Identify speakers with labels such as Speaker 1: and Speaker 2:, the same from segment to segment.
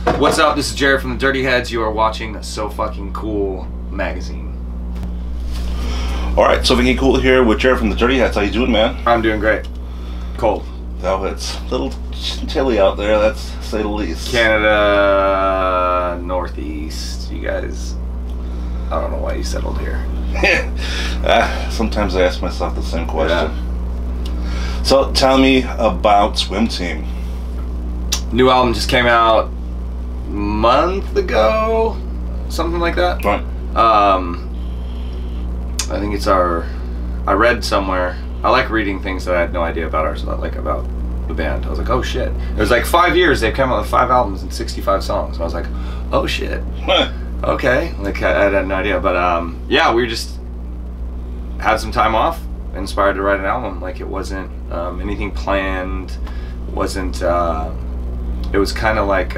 Speaker 1: What's up? This is Jared from the Dirty Heads. You are watching So Fucking Cool magazine.
Speaker 2: Alright, So Fucking Cool here with Jared from the Dirty Heads. How you doing, man?
Speaker 1: I'm doing great. Cold.
Speaker 2: Oh, it's a little chilly out there, that's to say the least.
Speaker 1: Canada, Northeast. You guys, I don't know why you settled here.
Speaker 2: Sometimes I ask myself the same question.
Speaker 1: Yeah.
Speaker 2: So, tell me about Swim Team.
Speaker 1: New album just came out a month ago, something like that.
Speaker 2: Right.
Speaker 1: I think it's I read somewhere, I like reading things that I had no idea about about the band. I was like, oh shit. It was like 5 years, they've come out with 5 albums and 65 songs. And I was like, oh shit. Okay. Like, I had no idea. But yeah, we just had some time off, inspired to write an album. Like, it wasn't anything planned. It was kind of like,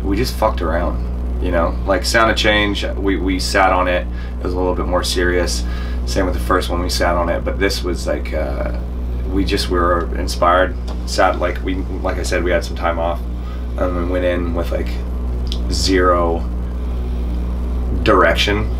Speaker 1: we just fucked around, you know? Like, Sound of Change, we sat on it. It was a little bit more serious. Same with the first one, we sat on it. But this was like, we were inspired. Like I said, we had some time off. And we went in with like zero direction,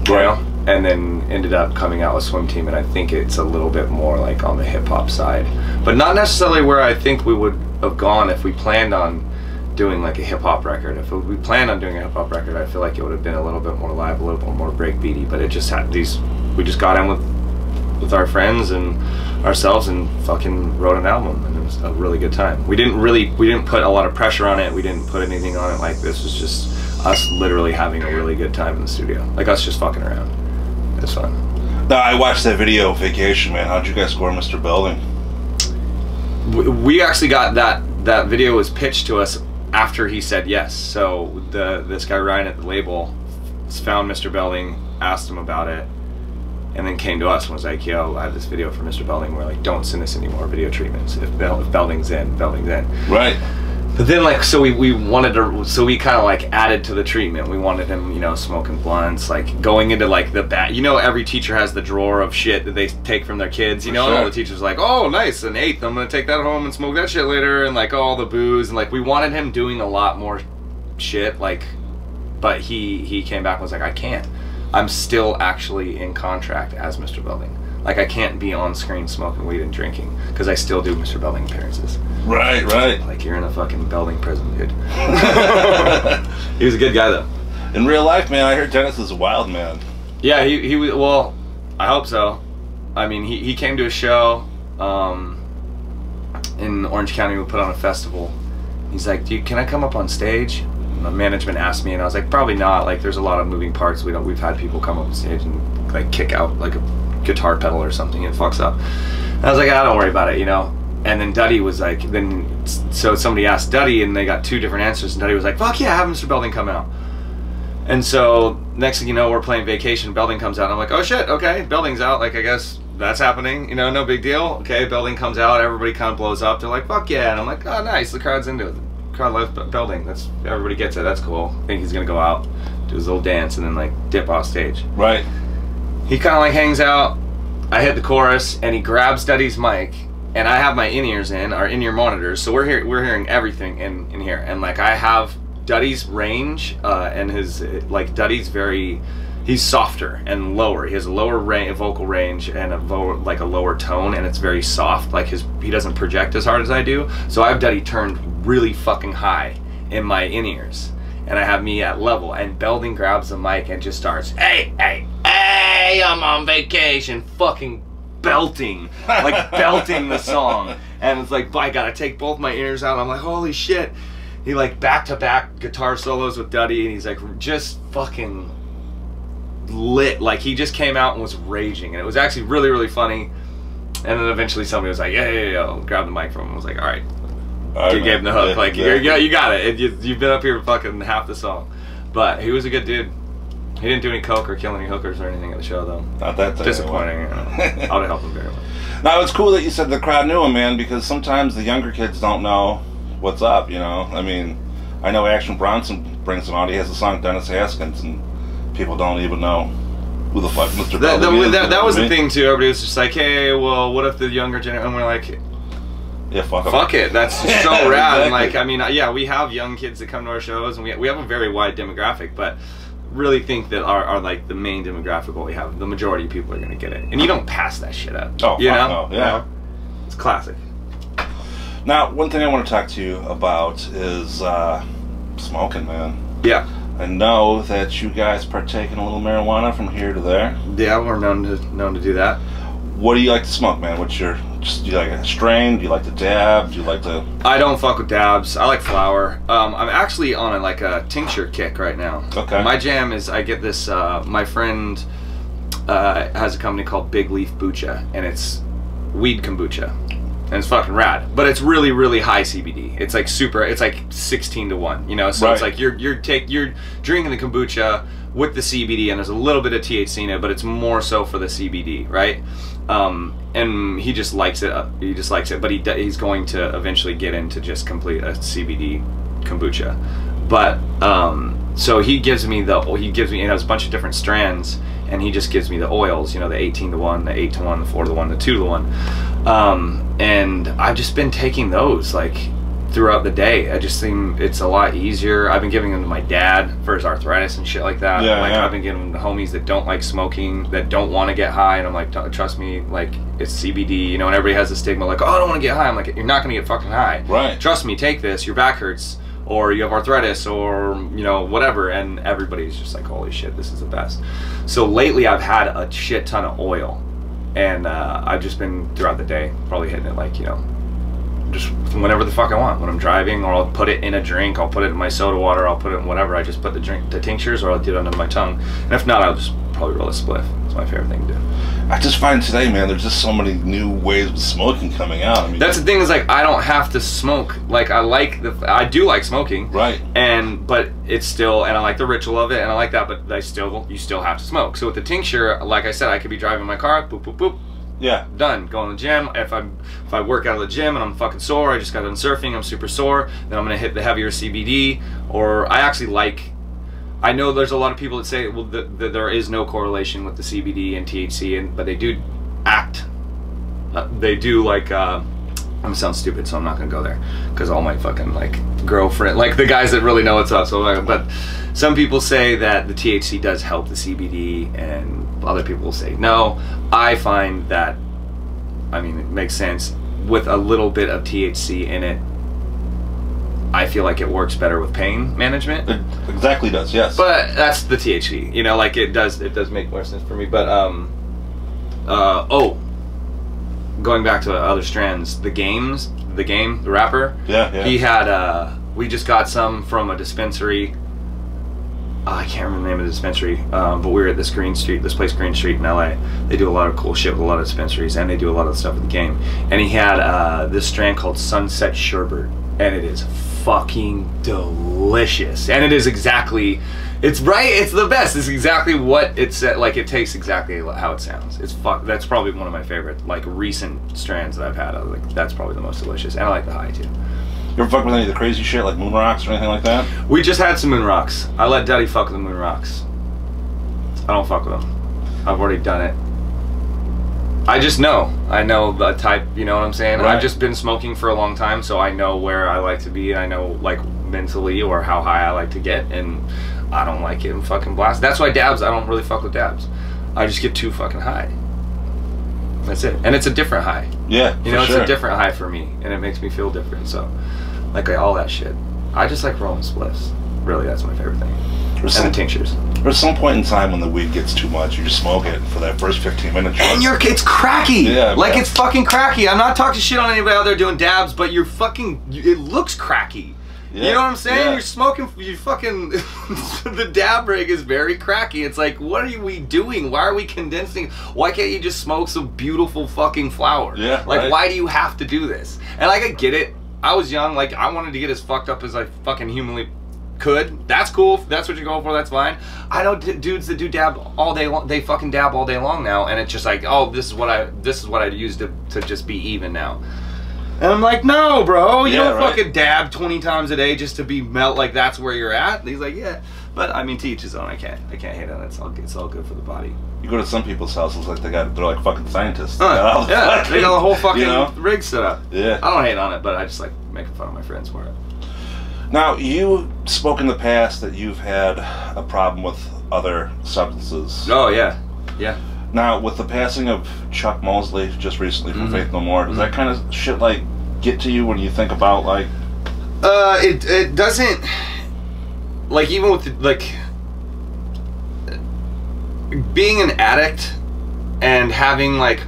Speaker 1: you know? And then ended up coming out with Swim Team, and I think it's a little bit more like on the hip-hop side. But not necessarily where I think we would have gone if we planned on doing like a hip-hop record. If we planned on doing a hip-hop record, I feel like it would have been a little bit more live, a little bit more breakbeaty, but it just had these, we just got in with our friends and ourselves and fucking wrote an album, and it was a really good time. We didn't put a lot of pressure on it, we didn't put anything on it. Like, this was just us literally having a really good time in the studio. Like, us just fucking around. It was fun.
Speaker 2: Now, I watched that video, Vacation, man. How'd you guys score Mr. Belding?
Speaker 1: We actually got that video was pitched to us after he said yes. So this guy Ryan at the label found Mr. Belding, asked him about it, and then came to us and was like, yo, I have this video for Mr. Belding. We're like, don't send us any more video treatments. If Belding's in, Belding's in. Right. But then, like, so we wanted to, so we kind of like added to the treatment. We wanted him, you know, smoking blunts, like going into like the back. You know, every teacher has the drawer of shit that they take from their kids. You know, and all the teachers are like, oh, nice, an 8th. I'm gonna take that home and smoke that shit later, and like all the booze, and like we wanted him doing a lot more shit. Like, but he came back and was like, I can't. I'm still actually in contract as Mr. Belding. Like, I can't be on screen smoking weed and drinking because I still do Mr. Belding appearances. Right, right. Like, you're in a fucking Belding prison, dude. He was a good guy, though. In real life, man, I heard Dennis is a wild man. Yeah, he was, well, I hope so. I mean, he came to a show in Orange County. We put on a festival. He's like, dude, can I come up on stage? My management asked me, and I was like, probably not. Like, there's a lot of moving parts. We've had people come up on stage and like kick out like a guitar pedal or something, and it fucks up. And I was like, don't worry about it, you know. And then Duddy was like, so somebody asked Duddy, and they got 2 different answers, and Duddy was like, fuck yeah, have Mr. Belding come out. And so next thing you know, we're playing Vacation, Belding comes out, and I'm like, oh shit, okay, Belding's out, like, I guess that's happening, you know, no big deal. Okay, Belding comes out, everybody kind of blows up, they're like, fuck yeah, and I'm like, oh nice, the crowd's into it. The crowd loves Belding, everybody gets it, that's cool. I think he's gonna go out, do his little dance, and then like dip off stage. Right. He kind of like hangs out. I hit the chorus, and he grabs Duddy's mic, and I have my in-ears in, our in-ear monitors, so we're hearing everything in here. And like, I have Duddy's range, and his, like, Duddy's he's softer and lower. He has a lower vocal range and a lower tone, and it's very soft. Like, he doesn't project as hard as I do. So I have Duddy turned really fucking high in my in-ears, and I have me at level, and Belding grabs the mic and just starts, hey, I'm on vacation, fucking belting, like belting the song. And it's like, I gotta take both my ears out. I'm like, holy shit. He like back-to-back guitar solos with Duddy, and he's like just fucking lit. Like, he just came out and was raging, and it was actually really, really funny. And then eventually somebody was like, yeah, grab the mic from him. I was like, all right. He gave him the hook, like, you got it. You've been up here fucking half the song. But he was a good dude. He didn't do any coke or kill any hookers or anything at the show, though. Not that time. Disappointing. You know. I would have helped him very much.
Speaker 2: Now, it's cool that you said the crowd knew him, man, because sometimes the younger kids don't know what's up, you know? I mean, I know Action Bronson brings him out. He has the song Dennis Haskins, and people don't even know who the fuck Mr. Belding is.
Speaker 1: That was the thing, too. Everybody was just like, hey, well, what if the younger generation... And we're like,
Speaker 2: Yeah, fuck 'em.
Speaker 1: Fuck it. That's so rad. And like, I mean, yeah, we have young kids that come to our shows, and we have a very wide demographic, but really think that our like the main demographic what we have, the majority of people are going to get it, and you don't pass that shit up.
Speaker 2: Oh,
Speaker 1: you
Speaker 2: fuck
Speaker 1: know?
Speaker 2: no. Yeah.
Speaker 1: It's classic.
Speaker 2: Now, one thing I want to talk to you about is smoking, man.
Speaker 1: Yeah.
Speaker 2: I know that you guys partake in a little marijuana from here to there.
Speaker 1: Yeah, we're known to do that.
Speaker 2: What do you like to smoke, man? What's your... do you like a strain? Do you like to dab? Do you like to...
Speaker 1: I don't fuck with dabs. I like flower. I'm actually on like a tincture kick right now.
Speaker 2: Okay.
Speaker 1: My jam is I get this... my friend has a company called Big Leaf Bucha, and it's weed kombucha. And it's fucking rad. But it's really, really high CBD. It's like super... It's like 16 to 1, you know? So it's like you're drinking the kombucha with the CBD, and there's a little bit of THC in it, but it's more so for the CBD, right? And he just likes it. He just likes it, but he's going to eventually get into just complete a CBD kombucha. But so he gives me it has a bunch of different strands, and he just gives me the oils, you know, the 18 to 1, the 8 to 1, the 4 to 1, the 2 to 1, and I've just been taking those like throughout the day. I just think it's a lot easier. I've been giving them to my dad for his arthritis and shit like that.
Speaker 2: Yeah,
Speaker 1: like
Speaker 2: yeah.
Speaker 1: I've been giving them to homies that don't like smoking, that don't want to get high, and I'm like, trust me, like it's CBD, you know. And everybody has the stigma like, oh, I don't want to get high. I'm like, you're not gonna get fucking high.
Speaker 2: Right.
Speaker 1: Trust me, take this. Your back hurts, or you have arthritis, or you know whatever. And everybody's just like, holy shit, this is the best. So lately, I've had a shit ton of oil, and I've just been throughout the day probably hitting it like, you know, just whenever the fuck I want. When I'm driving, or I'll put it in a drink, I'll put it in my soda water, I'll put it in whatever. I just put the tinctures, or I'll do it under my tongue. And if not, I'll just probably roll a spliff. It's my favorite thing to do.
Speaker 2: I just find today, man, there's just so many new ways of smoking coming out. I mean,
Speaker 1: that's the thing, is like I don't have to smoke. Like I do like smoking,
Speaker 2: right?
Speaker 1: But it's still, and I like the ritual of it, and I like that. But you still have to smoke. So with the tincture, like I said, I could be driving my car, boop boop boop.
Speaker 2: Yeah. Done.
Speaker 1: Going to the gym. If I work out of the gym and I'm fucking sore, I just got done surfing, I'm super sore, then I'm gonna hit the heavier CBD. Or I actually like, I know there's a lot of people that say, well, that there is no correlation with the CBD and THC, but they do act. They do like. I'm gonna sound stupid, so I'm not gonna go there, because all my fucking like girlfriend, like the guys that really know what's up. So, but some people say that the THC does help the CBD, and other people will say no. I find that, I mean, it makes sense. With a little bit of THC in it, I feel like it works better with pain management.
Speaker 2: It exactly does, yes.
Speaker 1: But that's the THC, you know, like it does make more sense for me. But going back to other strands, the rapper.
Speaker 2: Yeah.
Speaker 1: He had we just got some from a dispensary. I can't remember the name of the dispensary, but we were at this place Green Street in LA. They do a lot of cool shit with a lot of dispensaries, and they do a lot of stuff with the game. And he had this strand called Sunset Sherbet, and it is fucking delicious. And it is exactly, it's the best. It's exactly what it said. Like, it tastes exactly how it sounds. That's probably one of my favorite like recent strands that I've had. Like, that's probably the most delicious, and I like the high too.
Speaker 2: You ever fuck with any of the crazy shit like moon rocks or anything like that?
Speaker 1: We just had some moon rocks. I let Daddy fuck with the moon rocks. I don't fuck with them. I've already done it. I just know. I know the type, you know what I'm saying?
Speaker 2: Right.
Speaker 1: I've just been smoking for a long time, so I know where I like to be. I know, like, mentally, or how high I like to get, and I don't like getting fucking blasted. That's why dabs, I don't really fuck with dabs. I just get too fucking high. That's it. And it's a different high.
Speaker 2: Yeah,
Speaker 1: you know, it's
Speaker 2: sure.
Speaker 1: a different high for me, and it makes me feel different, so... Like all that shit. I just like rolling spliffs. Really, that's my favorite thing. And the tinctures.
Speaker 2: There's some point in time when the weed gets too much, you just smoke it for that first 15 minutes.
Speaker 1: And it's cracky!
Speaker 2: Yeah,
Speaker 1: like,
Speaker 2: man.
Speaker 1: it's fucking cracky. I'm not talking shit on anybody out there doing dabs, but it looks cracky. Yeah, you know what I'm saying? Yeah. You're smoking, the dab rig is very cracky. It's like, what are we doing? Why are we condensing? Why can't you just smoke some beautiful fucking flower?
Speaker 2: Yeah,
Speaker 1: like,
Speaker 2: right.
Speaker 1: Why do you have to do this? And like, I get it. I was young, like, I wanted to get as fucked up as I fucking humanly could. That's cool. If that's what you're going for, that's fine. I know dudes that do dab all day long. They fucking dab all day long now, and it's just like, oh, this is what I use to just be even now. And I'm like, no, bro, you don't
Speaker 2: right.
Speaker 1: fucking dab 20 times a day just to be like that's where you're at. And he's like, yeah. But I mean, to each his own. I can't hate on it. It's all good for the body.
Speaker 2: You go to some people's houses, like they're like fucking scientists.
Speaker 1: Yeah, they got a whole fucking
Speaker 2: you know?
Speaker 1: rig set up.
Speaker 2: Yeah.
Speaker 1: I don't hate on it, but I just like making fun of my friends for it.
Speaker 2: Now, you spoke in the past that you've had a problem with other substances.
Speaker 1: Oh yeah, yeah.
Speaker 2: Now, with the passing of Chuck Mosley just recently from Faith No More, does that kind of shit like get to you when you think about like?
Speaker 1: It doesn't. Like even with like being an addict and having like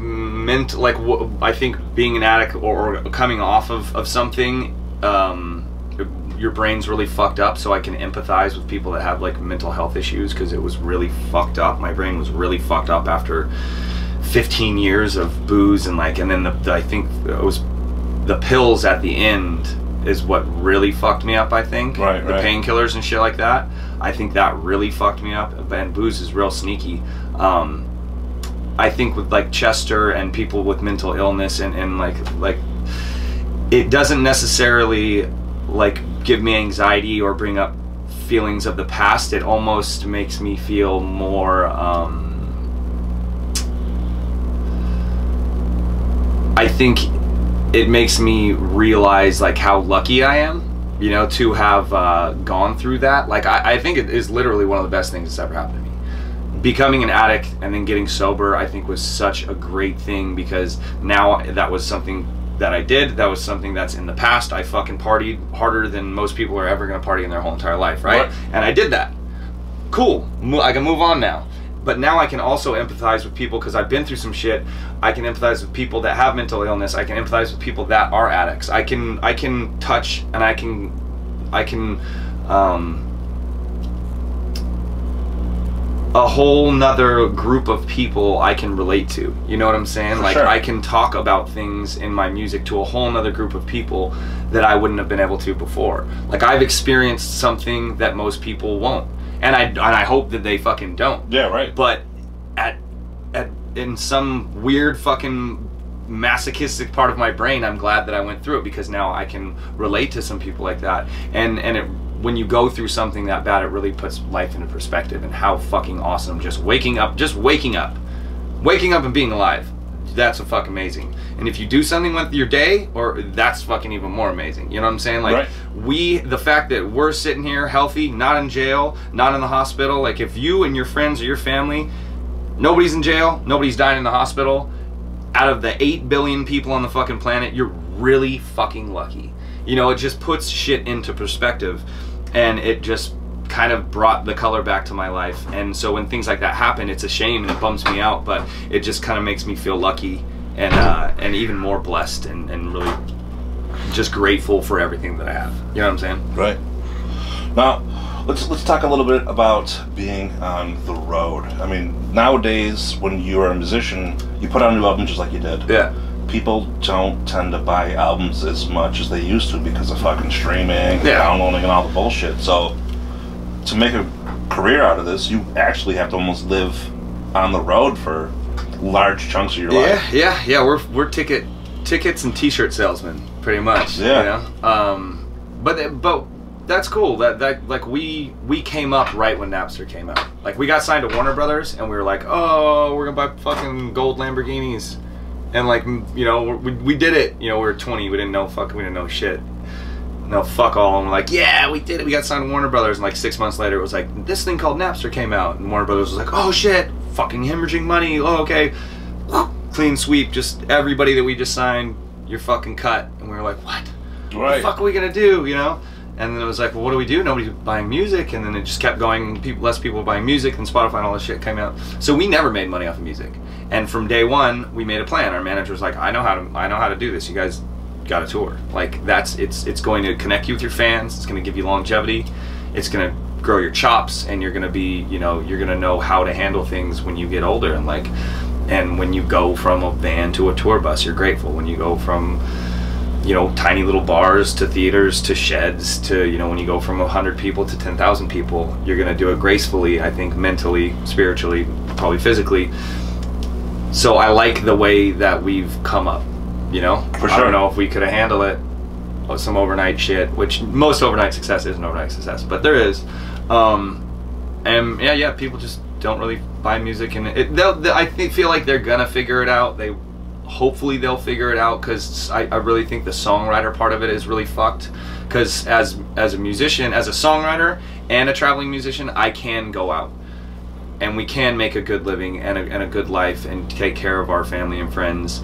Speaker 1: I think being an addict or coming off of something, your brain's really fucked up, so I can empathize with people that have like mental health issues because it was really fucked up. My brain was really fucked up after 15 years of booze and then I think it was the pills at the end is what really fucked me up. I think the painkillers and shit like that. I think that really fucked me up. And booze is real sneaky. I think with like Chester and people with mental illness and like it doesn't necessarily like give me anxiety or bring up feelings of the past. It almost makes me feel more I think it makes me realize like how lucky I am, you know, to have gone through that. Like I think it is literally one of the best things that's ever happened to me. Becoming an addict and then getting sober, I think was such a great thing because now that was something that I did. That was something that's in the past. I fucking partied harder than most people are ever gonna party in their whole entire life, right? And I did that. Cool, I can move on now. But now I can also empathize with people because I've been through some shit. I can empathize with people that have mental illness. I can empathize with people that are addicts. I can touch and I can a whole nother group of people I can relate to. You know what I'm saying?
Speaker 2: For
Speaker 1: like
Speaker 2: sure.
Speaker 1: I can talk about things in my music to a whole nother group of people that I wouldn't have been able to before. Like I've experienced something that most people won't. And I hope that they fucking don't.
Speaker 2: Yeah, right.
Speaker 1: But in some weird fucking masochistic part of my brain, I'm glad that I went through it because now I can relate to some people like that. And when you go through something that bad, it really puts life into perspective and how fucking awesome just waking up and being alive. That's a fucking amazing. And if you do something with your day, or that's fucking even more amazing. You know what I'm saying? Like the fact that we're sitting here healthy, not in jail, not in the hospital. Like if you and your friends or your family, nobody's in jail, nobody's dying in the hospital. Out of the 8 billion people on the fucking planet, you're really fucking lucky. You know, it just puts shit into perspective, and it just kind of brought the color back to my life. And so when things like that happen, it's a shame and it bums me out, but it just kind of makes me feel lucky and even more blessed and really just grateful for everything that I have. You know what I'm saying?
Speaker 2: Right. Now, let's talk a little bit about being on the road. I mean, nowadays when you're a musician, you put out new albums just like you did.
Speaker 1: Yeah.
Speaker 2: People don't tend to buy albums as much as they used to because of fucking streaming, downloading, and all the bullshit. So to make a career out of this, you actually have to almost live on the road for large chunks of your life.
Speaker 1: Yeah. We're tickets and T-shirt salesmen, pretty much.
Speaker 2: Yeah.
Speaker 1: You know? But that's cool. That like we came up right when Napster came out. Like we got signed to Warner Brothers, and we were like, oh, we're gonna buy fucking gold Lamborghinis, and like you know we did it. You know we were 20, we didn't know shit. No, fuck all. And we're like, yeah, we did it. We got signed to Warner Brothers. And like 6 months later, it was like, this thing called Napster came out. And Warner Brothers was like, oh shit, fucking hemorrhaging money. Oh, okay. Clean sweep. Just everybody that we just signed, you're fucking cut. And we were like, what? What the fuck are we going to do, you know? And then it was like, well, what do we do? Nobody's buying music. And then it just kept going. Less people were buying music. And Spotify and all this shit came out. So we never made money off of music. And from day one, we made a plan. Our manager was like, I know how to do this. You guys got a tour. Like it's going to connect you with your fans. It's going to give you longevity. It's going to grow your chops, and you're going to be, you know, you're going to know how to handle things when you get older. And when you go from a van to a tour bus, you're grateful. When you go from, you know, tiny little bars to theaters to sheds to, you know, when you go from 100 people to 10,000 people, you're going to do it gracefully. I think mentally, spiritually, probably physically. So I like the way that we've come up. You know,
Speaker 2: For
Speaker 1: I don't
Speaker 2: sure.
Speaker 1: know if we could have handled it. Some overnight shit, which most overnight success isn't overnight success, but there is. And yeah, people just don't really buy music, and feel like they're gonna figure it out. Hopefully they'll figure it out, because I really think the songwriter part of it is really fucked. Because as a musician, as a songwriter and a traveling musician, I can go out and we can make a good living and a good life and take care of our family and friends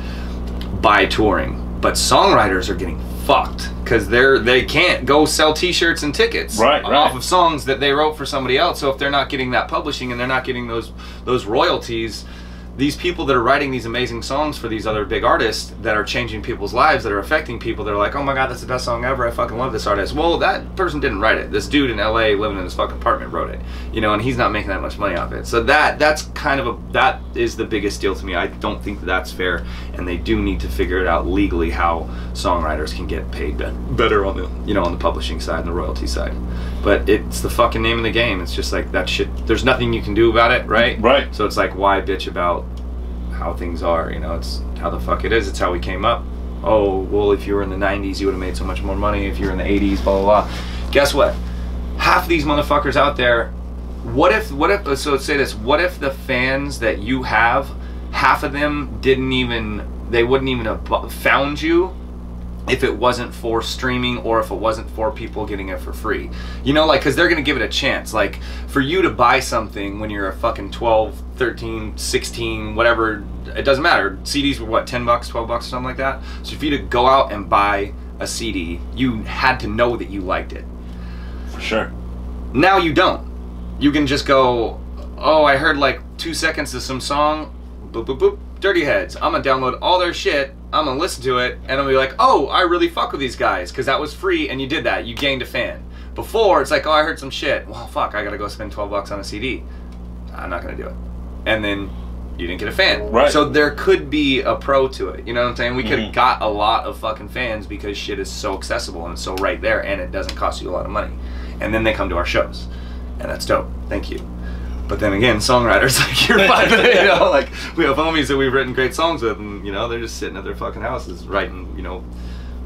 Speaker 1: by touring. But songwriters are getting fucked, because they can't go sell t-shirts and tickets off of songs that they wrote for somebody else. So if they're not getting that publishing and they're not getting those royalties, these people that are writing these amazing songs for these other big artists that are changing people's lives, that are affecting people, that are like, oh my god, that's the best song ever, I fucking love this artist. Well, that person didn't write it. This dude in LA living in his fucking apartment wrote it, you know, and he's not making that much money off it. So that is the biggest deal to me. I don't think that's fair, and they do need to figure it out legally how songwriters can get paid better on the, you know, on the publishing side and the royalty side. But it's the fucking name of the game. It's just like that shit, there's nothing you can do about it, right?
Speaker 2: Right.
Speaker 1: So it's like, why bitch about how things are, you know? It's how the fuck it is. It's how we came up. Oh, well, if you were in the 90s, you would have made so much more money. If you were in the 80s, blah, blah, blah. Guess what? Half of these motherfuckers out there, what if, so let's say this, what if the fans that you have, half of them wouldn't even have found you if it wasn't for streaming, or if it wasn't for people getting it for free. You know, like, because they're going to give it a chance. Like, for you to buy something when you're a fucking 12, 13, 16, whatever, it doesn't matter. CDs were what, 10 bucks, 12 bucks, or something like that? So for you to go out and buy a CD, you had to know that you liked it.
Speaker 2: For sure.
Speaker 1: Now you don't. You can just go, oh, I heard like 2 seconds of some song, boop, boop, boop, Dirty Heads. I'm going to download all their shit, I'm gonna listen to it, and I'll be like, oh, I really fuck with these guys, because that was free and you did that. You gained a fan. Before, it's like, oh, I heard some shit. Well, fuck, I gotta go spend 12 bucks on a CD. I'm not gonna do it. And then you didn't get a fan.
Speaker 2: Right.
Speaker 1: So there could be a pro to it. You know what I'm saying? We could have got a lot of fucking fans because shit is so accessible and so right there, and it doesn't cost you a lot of money. And then they come to our shows. And that's dope. Thank you. But then again, songwriters, like, you're fine, you know, like, we have homies that we've written great songs with, and, you know, they're just sitting at their fucking houses writing, you know,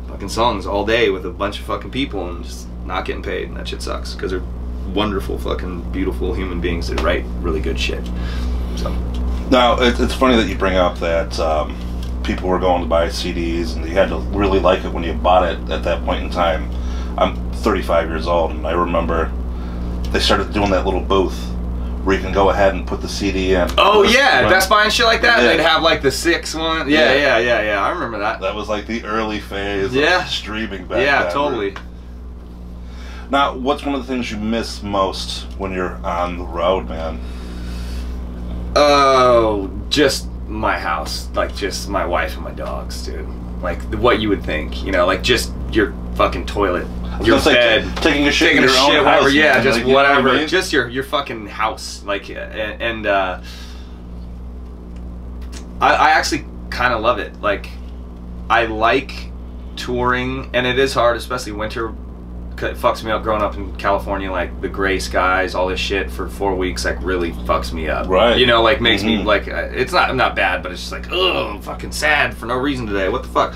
Speaker 1: fucking songs all day with a bunch of fucking people and just not getting paid, and that shit sucks, because they're wonderful, fucking beautiful human beings that write really good shit. So.
Speaker 2: Now, it's funny that you bring up that people were going to buy CDs, and you had to really like it when you bought it at that point in time. I'm 35 years old, and I remember they started doing that little booth where you can go ahead and put the CD in.
Speaker 1: Oh yeah, Best Buy and shit like that.
Speaker 2: Yeah.
Speaker 1: They'd have like the 6 one. Yeah. I remember that.
Speaker 2: That was like the early phase of streaming back then.
Speaker 1: Yeah, totally.
Speaker 2: Now, what's one of the things you miss most when you're on the road, man?
Speaker 1: Oh, just my house. Like, just my wife and my dogs, dude. Like, what you would think, you know, like, just your fucking toilet. Your bed,
Speaker 2: taking a shit,
Speaker 1: taking a shit, whatever.
Speaker 2: House,
Speaker 1: yeah,
Speaker 2: man.
Speaker 1: just
Speaker 2: like, you
Speaker 1: whatever.
Speaker 2: know what I mean?
Speaker 1: Just your fucking house, like, and I actually kind of love it. Like, I like touring, and it is hard, especially winter. It fucks me up growing up in California. Like, the gray skies, all this shit for 4 weeks, like, really fucks me up.
Speaker 2: Right.
Speaker 1: You know, like, makes me like, it's not bad, but it's just like, ugh, I'm fucking sad for no reason today. What the fuck?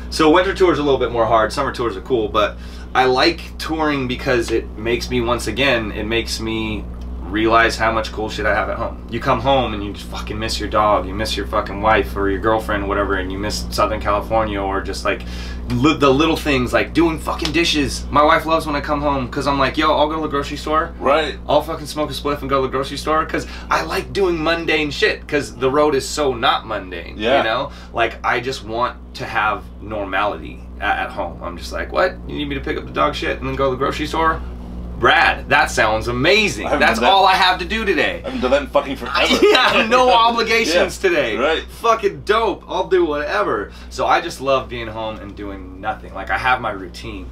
Speaker 1: So winter tours are a little bit more hard. Summer tours are cool, but I like touring because it makes me, once again, it makes me realize how much cool shit I have at home. You come home and you just fucking miss your dog, you miss your fucking wife or your girlfriend or whatever, and you miss Southern California, or just like the little things, like doing fucking dishes. My wife loves when I come home, because I'm like, yo, I'll go to the grocery store.
Speaker 2: Right.
Speaker 1: I'll fucking smoke a spliff and go to the grocery store, because I like doing mundane shit, because the road is so not mundane.
Speaker 2: Yeah.
Speaker 1: You know? Like, I just want to have normality at home. I'm just like, what? You need me to pick up the dog shit and then go to the grocery store? Brad, that sounds amazing. That's all I have to do today.
Speaker 2: I haven't done that in fucking forever.
Speaker 1: Yeah, no obligations today.
Speaker 2: Right.
Speaker 1: Fucking dope. I'll do whatever. So I just love being home and doing nothing. Like, I have my routine,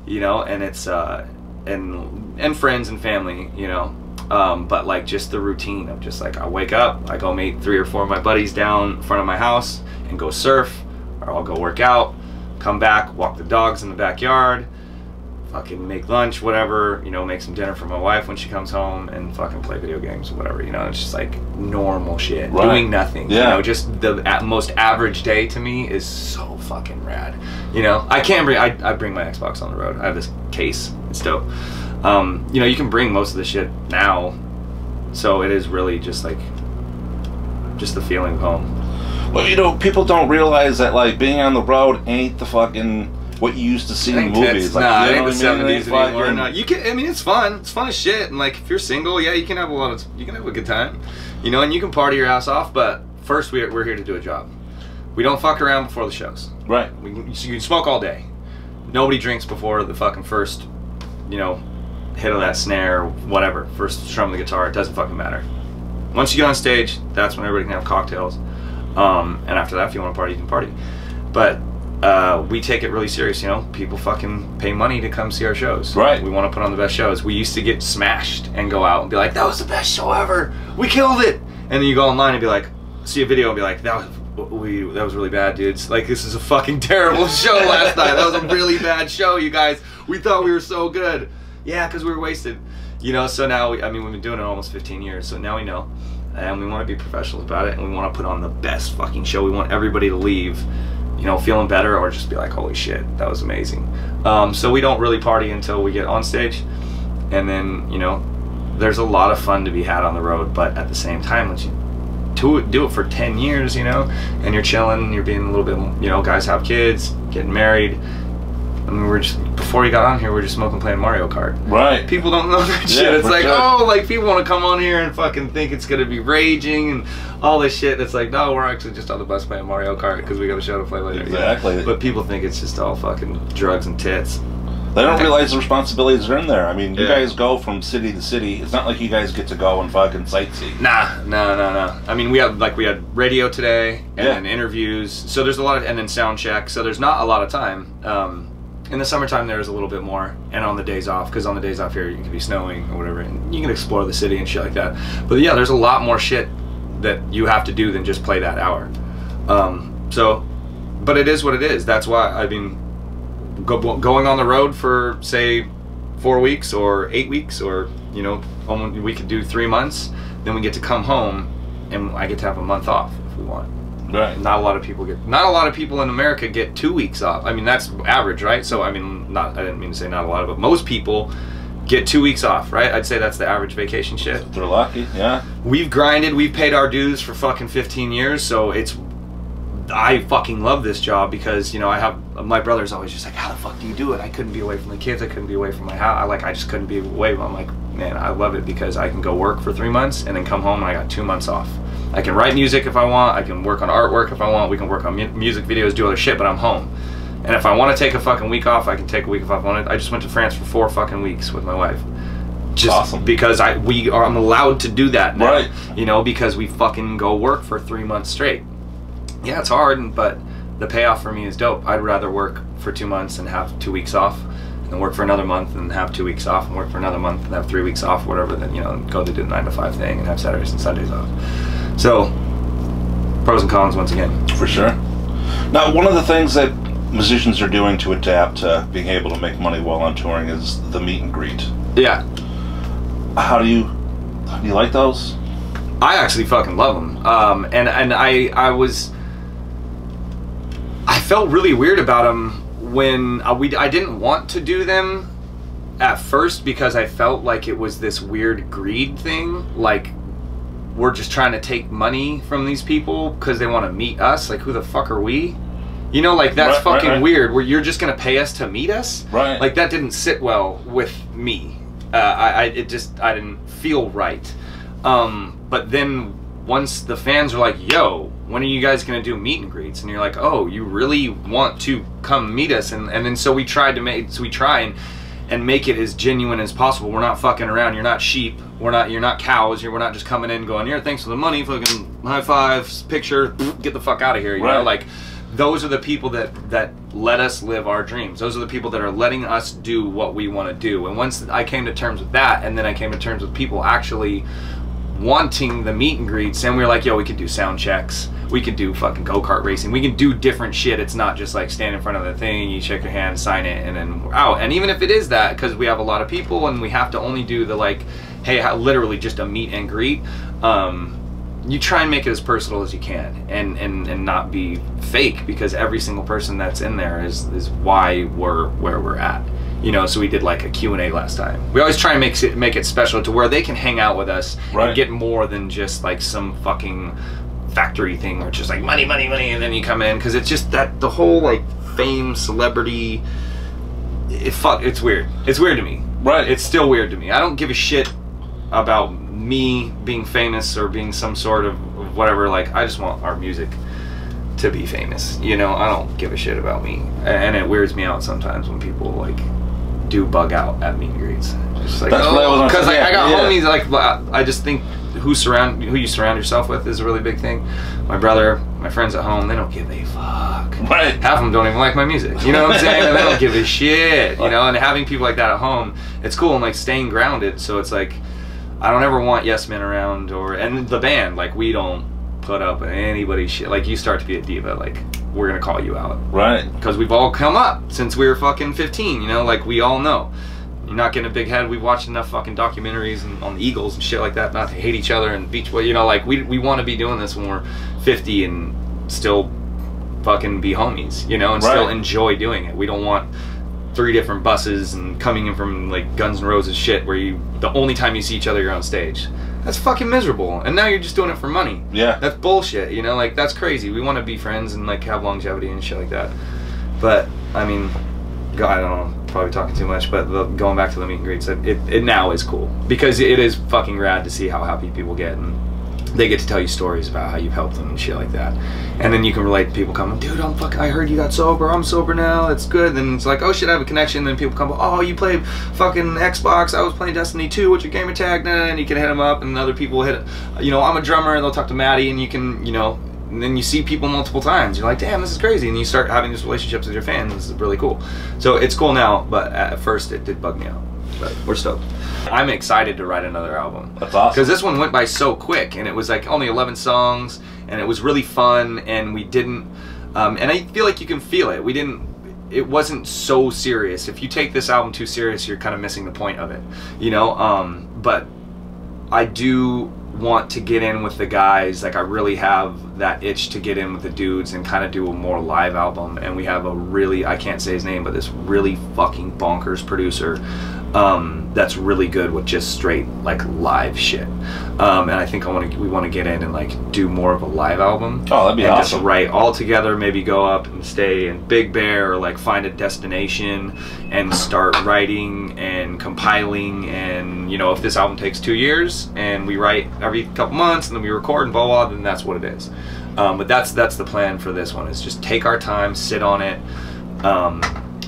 Speaker 1: you know, and it's and friends and family, you know. But like, just the routine of just like, I wake up, I go meet 3 or 4 of my buddies down in front of my house and go surf, or I'll go work out, come back, walk the dogs in the backyard, fucking make lunch, whatever, you know, make some dinner for my wife when she comes home, and fucking play video games or whatever, you know. It's just like normal shit, doing nothing. You know, just the most average day to me is so fucking rad. You know, I bring my Xbox on the road. I have this case, it's dope. You know, you can bring most of the shit now, so it is really just like the feeling of home.
Speaker 2: Well, you know, people don't realize that like being on the road ain't the fucking what you used to see in movies. Like,
Speaker 1: nah,
Speaker 2: you
Speaker 1: it ain't the 70s anymore.
Speaker 2: fucking...
Speaker 1: No, you can. I mean, it's fun. It's fun as shit. And like, if you're single, yeah, you can have a good time. You know, and you can party your ass off. But first, we're here to do a job. We don't fuck around before the shows. Right. You can smoke all day. Nobody drinks before the fucking first, you know, hit of that snare or whatever. First strum of the guitar. It doesn't fucking matter. Once you get on stage, that's when everybody can have cocktails. And after that, if you want to party, you can party. But we take it really serious, you know. People fucking pay money to come see our shows. Right. We want to put on the best shows. We used to get smashed and go out and be like, that was the best show ever. We killed it. And then you go online and be like, see a video and be like, that was really bad, dudes. Like, this is a fucking terrible show last night. That was a really bad show, you guys. We thought we were so good. Yeah, because we were wasted. You know, so now, I mean, we've been doing it almost 15 years, so now we know. And we want to be professionals about it, and we want to put on the best fucking show. We want everybody to leave, you know, feeling better, or just be like, holy shit, that was amazing. So we don't really party until we get on stage, and then, you know, there's a lot of fun to be had on the road, but at the same time, once you do it for 10 years, you know, and you're chilling, you're being a little bit, you know, guys have kids, getting married. I mean, before you got on here, we were just smoking, playing Mario Kart. Right. People don't know that shit. It's like, oh, like, people want to come on here and fucking think it's going to be raging and all this shit. It's like, no, we're actually just on the bus playing Mario Kart because we got a show to play later. Exactly. You know? But people think it's just all fucking drugs and tits.
Speaker 2: They don't realize the responsibilities are in there. I mean, you guys go from city to city. It's not like you guys get to go and fucking sightsee.
Speaker 1: Nah, no. I mean, we had radio today, and then interviews. So there's a lot of, and then sound check. So there's not a lot of time. In the summertime, there's a little bit more, and on the days off, because on the days off here, you can be snowing or whatever, and you can explore the city and shit like that. But yeah, there's a lot more shit that you have to do than just play that hour. But it is what it is. That's why, I mean, going on the road for, say, 4 weeks or 8 weeks, or, you know, we could do 3 months, then we get to come home, and I get to have a month off if we want. Right. Not a lot of people in America get 2 weeks off. I mean, that's average, right? So I mean, I didn't mean to say not a lot, but most people get 2 weeks off, right? I'd say that's the average vacation shit.
Speaker 2: They're lucky, yeah.
Speaker 1: We've grinded, we've paid our dues for fucking 15 years, so I fucking love this job because, you know, my brother's always just like, how the fuck do you do it? I couldn't be away from the kids, I couldn't be away from my house, I just couldn't be away. I'm like, man, I love it because I can go work for 3 months and then come home and I got 2 months off. I can write music if I want, I can work on artwork if I want, we can work on music videos, do other shit, but I'm home. And if I want to take a fucking week off, I can take a week if I want. I just went to France for 4 fucking weeks with my wife. Just awesome. Because I'm allowed to do that now. Right. You know, because we fucking go work for 3 months straight. Yeah, it's hard, but the payoff for me is dope. I'd rather work for 2 months and have 2 weeks off, and work for another month and have 2 weeks off, and work for another month and have 3 weeks off, whatever, then, you know, go to do the 9 to 5 thing and have Saturdays and Sundays off. So, pros and cons once again.
Speaker 2: For sure. Now, one of the things that musicians are doing to adapt to being able to make money while on touring is the meet and greet. Yeah. How do you like those?
Speaker 1: I actually fucking love them. And I felt really weird about them when I didn't want to do them at first because I felt like it was this weird greed thing, like we're just trying to take money from these people because they want to meet us. Like, who the fuck are we? You know, like, that's fucking weird, where you're just gonna pay us to meet us? Right. Like, that didn't sit well with me. I didn't feel right. But then once the fans are like, yo, when are you guys gonna do meet and greets? And you're like, oh, you really want to come meet us? And then so we try and make it as genuine as possible. We're not fucking around. You're not sheep. You're not cows. We're not just coming in going, here, thanks for the money, fucking high fives, picture, get the fuck out of here. You know, like, those are the people that let us live our dreams. Those are the people that are letting us do what we want to do. And once I came to terms with that, and then I came to terms with people actually wanting the meet and greets, and we were like, yo, we could do sound checks, we could do fucking go-kart racing, we can do different shit. It's not just like stand in front of the thing, you shake your hand, sign it, and then we're out. And even if it is that, because we have a lot of people and we have to only do the like, hey, literally just a meet and greet, you try and make it as personal as you can, and not be fake, because every single person that's in there is why we're where we're at. You know, so we did like a Q&A last time. We always try and make it special to where they can hang out with us and get more than just like some fucking factory thing or just like money, money, money, and then you come in, because it's just that the whole like fame, celebrity, it's weird. It's weird to me.
Speaker 2: Right.
Speaker 1: It's still weird to me. I don't give a shit about me being famous or being some sort of whatever. Like, I just want our music to be famous. You know, I don't give a shit about me. And it weirds me out sometimes when people like do bug out at meet and greets. Just like, because I got homies, like, I just think who you surround yourself with is a really big thing. My brother, my friends at home, they don't give a fuck.
Speaker 2: Right.
Speaker 1: Half of them don't even like my music. You know what I'm saying? And they don't give a shit. You know, and having people like that at home, it's cool, and like staying grounded. So it's like, I don't ever want yes men around, and the band, like, we don't put up anybody's shit. Like, you start to be a diva, like, we're gonna call you out. Right. Because we've all come up since we were fucking 15, you know, like, we all know. You're not getting a big head. We watched enough fucking documentaries on the Eagles and shit like that not to hate each other and beach, you know, like, we want to be doing this when we're 50 and still fucking be homies, you know, and still enjoy doing it. We don't want 3 different buses and coming in from like Guns N' Roses shit where the only time you see each other you're on stage. That's fucking miserable. And now you're just doing it for money. Yeah. That's bullshit, you know, like, that's crazy. We want to be friends and like have longevity and shit like that. But I mean, God, I don't know, probably talking too much, but going back to the meet and greets, it now is cool, because it is fucking rad to see how happy people get, and they get to tell you stories about how you've helped them and shit like that. And then you can relate to people coming, dude, I heard you got sober, I'm sober now, it's good. Then it's like, oh shit, I have a connection. Then people come, oh, you play fucking Xbox, I was playing Destiny 2, what's your gamer tag? And you can hit them up, and other people hit, you know, I'm a drummer, and they'll talk to Maddie, and you can, you know, and then you see people multiple times. You're like, damn, this is crazy. And you start having these relationships with your fans. This is really cool. So it's cool now, but at first it did bug me out. But we're stoked. I'm excited to write another album. That's awesome. Because this one went by so quick, and it was like only 11 songs, and it was really fun, and we didn't, and I feel like you can feel it. It wasn't so serious. If you take this album too serious, you're kind of missing the point of it, you know? But I do want to get in with the guys. Like, I really have that itch to get in with the dudes and kind of do a more live album. And we have a really, I can't say his name, but this really fucking bonkers producer that's really good with just straight like live shit. And I think we want to get in and like do more of a live album. Oh, that'd be awesome. Just write all together, maybe go up and stay in Big Bear, or like find a destination and start writing and compiling. And you know, if this album takes 2 years and we write every couple months and then we record and blah blah, then that's what it is. But that's the plan for this one, is just take our time, sit on it,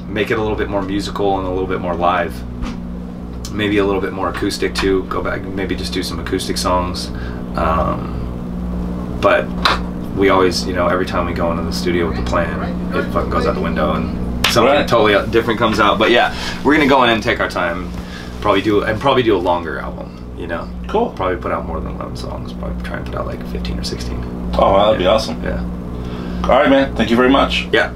Speaker 1: make it a little bit more musical and a little bit more live. Maybe a little bit more acoustic too. Go back, maybe just do some acoustic songs. But we always, you know, every time we go into the studio with the plan, it fucking goes out the window and something totally different comes out. But yeah, we're gonna go in and take our time, probably do a longer album. You know, cool. Probably put out more than 11 songs. Probably try and put out like 15 or 16.
Speaker 2: Oh, wow, that'd be awesome.
Speaker 1: Yeah.
Speaker 2: All right, man. Thank you very much.
Speaker 1: Yeah.